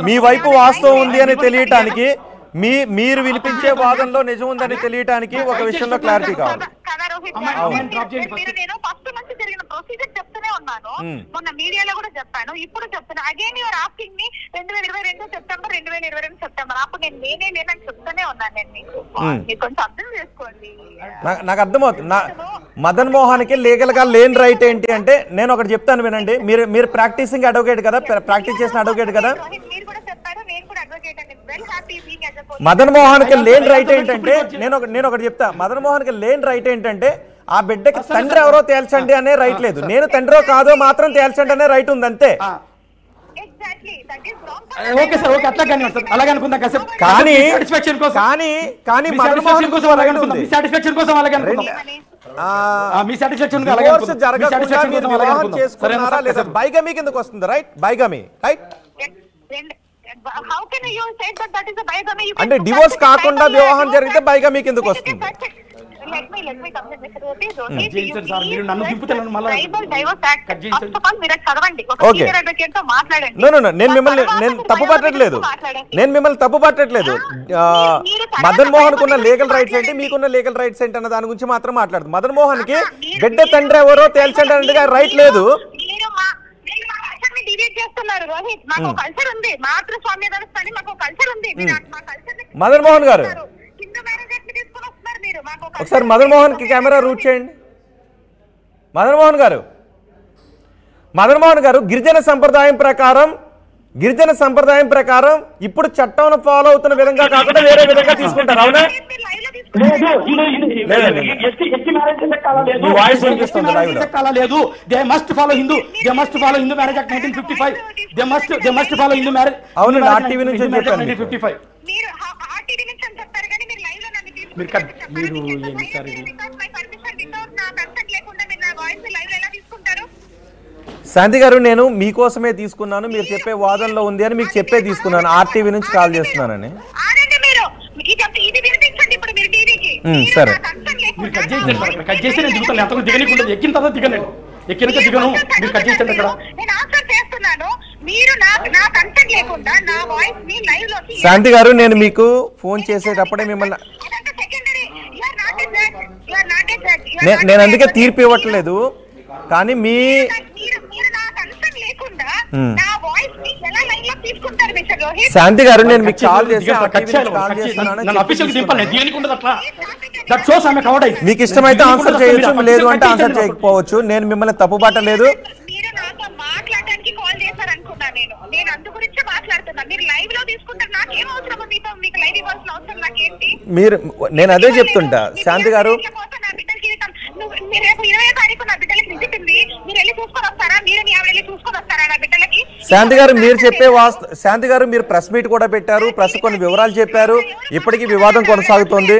మీ వైపు వాస్తవం ఉంది అని తెలియటానికి మీరు వినిపించే వాదనలో నిజం ఉందని తెలియటానికి ఒక విషయంలో క్లారిటీ కావాలి. నేను ఫస్ట్ నుంచి జరిగిన ప్రొసీజర్ చెప్తూనే ఉన్నాను, మొన్న మీడియాలో కూడా చెప్పాను, ఇప్పుడు చెప్తాను. Again your asking me 2022 September 2022 September. అప్పుడు నేను లేనని చెప్తూనే ఉన్నాను. నేను మీకు కొంచెం అర్థం చేసుకోండి. నాకు అర్థమవుతుంది. మదన్ మోహన్కి లీగల్ గా లేని రైట్ ఏంటి అంటే, నేను ఒకటి చెప్తాను వినండి. మీరు ప్రాక్టీసింగ్ అడ్వకేట్ కదా, ప్రాక్టీస్ చేసిన అడ్వకేట్ కదా. మదన్ మోహన్ కి లేని రైట్ ఏంటంటే, నేను ఒకటి చెప్తా. మదన్ మోహన్ కి లేని రైట్ ఏంటంటే, ఆ బిడ్డకి తండ్రి ఎవరో తేల్చండి అనే రైట్ లేదు. నేను తండ్రో కాదో మాత్రం తేల్చండి అనే రైట్ ఉంది అంతే. కానీ మదన్ మోహన్ కోసం చేసుకున్నారా లేదా బైగమీ కిందకు వస్తుంది. Right, బైగమీ right. అంటే డివోర్స్ కాకుండా వివాహం జరిగితే బైగమీ కిందకు వస్తుంది. నేను తప్పు పట్టట్లేదు. మదన్ మోహన్ కున్న లీగల్ రైట్స్ ఏంటి, మీకున్న లీగల్ రైట్స్ ఏంటి అన్న దాని గురించి మాత్రం మాట్లాడుతుంది. మదన్ మోహన్ కి బిడ్డ తండ్రి ఎవరో తేల్చండి అన్నట్టుగా రైట్ లేదు. మదన్ మోహన్ గారు ఒకసారి మదన్ మోహన్ కి కెమెరా రూట్ చేయండి. మదన్ మోహన్ గారు గిరిజన సంప్రదాయం ప్రకారం ఇప్పుడు చట్టం ఫాలో అవుతున్న విధంగా కాకుండా వేరే విధంగా తీసుకుంటారు. అవునా? వాయిస్ వినిపిస్తుంది లైవ్ లో. లేదు, they must follow Hindu marriage act 1955. They must follow Hindu marriage. అవును, ఆర్టీవీ నుంచి చెప్పాను. 1955. శాంతి గారు, నేను మీకోసమే తీసుకున్నాను, మీరు చెప్పే వాదనలో ఉంది అని మీకు చెప్పే తీసుకున్నాను. ఆర్టీవీ నుంచి కాల్ చేస్తున్నానని. సరే, శాంతి గారు, నేను మీకు ఫోన్ చేసేటప్పుడే మిమ్మల్ని నేను అందుకే తీర్పు ఇవ్వట్లేదు. కానీ శాంతి గారు, నేను మీకు కాల్ మీకు ఇష్టమైతే ఆన్సర్ చేయొచ్చు, లేదు అంటే ఆన్సర్ చేయకపోవచ్చు. నేను మిమ్మల్ని తప్పు పట్టలేదు. మీరు నేను అదే చెప్తుంటా శాంతి గారు. శాంతి గారు, మీరు చెప్పే శాంతి గారు, మీరు ప్రెస్ మీట్ కూడా పెట్టారు, ప్రెస్ కొన్ని వివరాలు చెప్పారు. ఇప్పటికీ వివాదం కొనసాగుతోంది.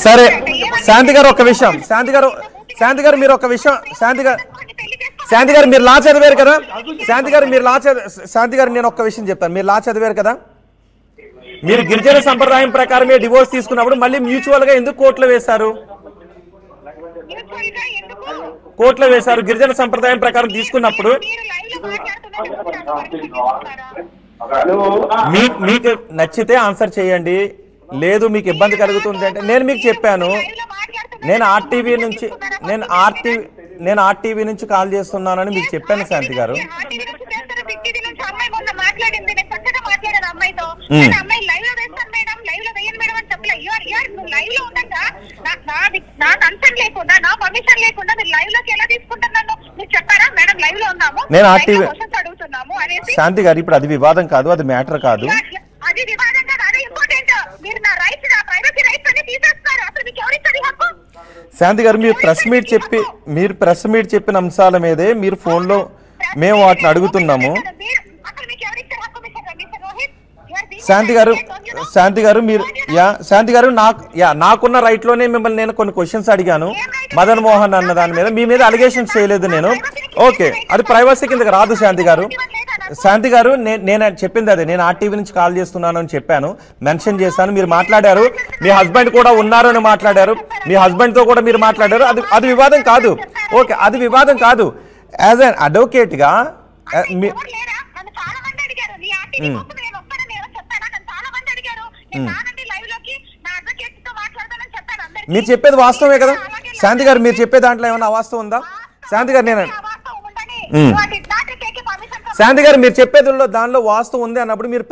సరే శాంతి గారు, ఒక విషయం. శాంతి గారు మీరు ఒక విషయం. శాంతి గారు మీరు లా చదివారు కదా. శాంతి గారు నేను ఒక్క విషయం చెప్తాను. మీరు లా చదివారు కదా. మీరు గిరిజన సంప్రదాయం ప్రకారమే డివోర్స్ తీసుకున్నప్పుడు మళ్ళీ మ్యూచువల్ గా ఎందుకు కోర్టులో వేశారు? గిరిజన సంప్రదాయం ప్రకారం తీసుకున్నప్పుడు మీకు నచ్చితే ఆన్సర్ చేయండి, లేదు మీకు ఇబ్బంది కలుగుతుంది అంటే నేను మీకు చెప్పాను. నేను ఆర్టీవీ నుంచి కాల్ చేస్తున్నానని మీకు చెప్పాను శాంతి గారు. నేను ఆర్టీవీ శాంతి గారు, ఇప్పుడు అది వివాదం కాదు, అది మ్యాటర్ కాదు. శాంతి గారు, మీరు ప్రెస్ మీట్ చెప్పిన అంశాల మీదే మీరు ఫోన్లో మేము వాటిని అడుగుతున్నాము. శాంతి గారు నాకున్న రైట్ లోనే మిమ్మల్ని నేను కొన్ని క్వశ్చన్స్ అడిగాను. మదన్ మోహన్ అన్న దాని మీద మీ మీద అలిగేషన్స్ చేయలేదు నేను. ఓకే, అది ప్రైవసీ కిందకి రాదు. శాంతి గారు నేను చెప్పింది అదే. నేను ఆర్టీవీ నుంచి కాల్ చేస్తున్నాను అని చెప్పాను, మెన్షన్ చేశాను. మీరు మాట్లాడారు, మీ హస్బెండ్ కూడా ఉన్నారు అని మాట్లాడారు, మీ హస్బెండ్ తో కూడా మీరు మాట్లాడారు. అది వివాదం కాదు. ఓకే, అది వివాదం కాదు. యాజ్ అన్ అడ్వకేట్గా ఎవరు లేరా? నన్ను చాలా మంది అడిగారు. నీ ఆర్టీవీ కోసం నేను వస్తానని ఎవరు చెప్పారా? నన్ను చాలా మంది అడిగారు. నేను రానండి లైవ్ లోకి, నా అడ్వకేట్ తో మాట్లాడతానని చెప్పాను అందరికీ. మీరు చెప్పేది వాస్తవమే కదా శాంతి గారు? మీరు చెప్పే దాంట్లో ఏమైనా అవాస్తవం ఉందా శాంతి గారు? నేను శాంతి గారు మీరు చెప్పేది దానిలో వాస్తవం ఉంది అన్నప్పుడు మీరు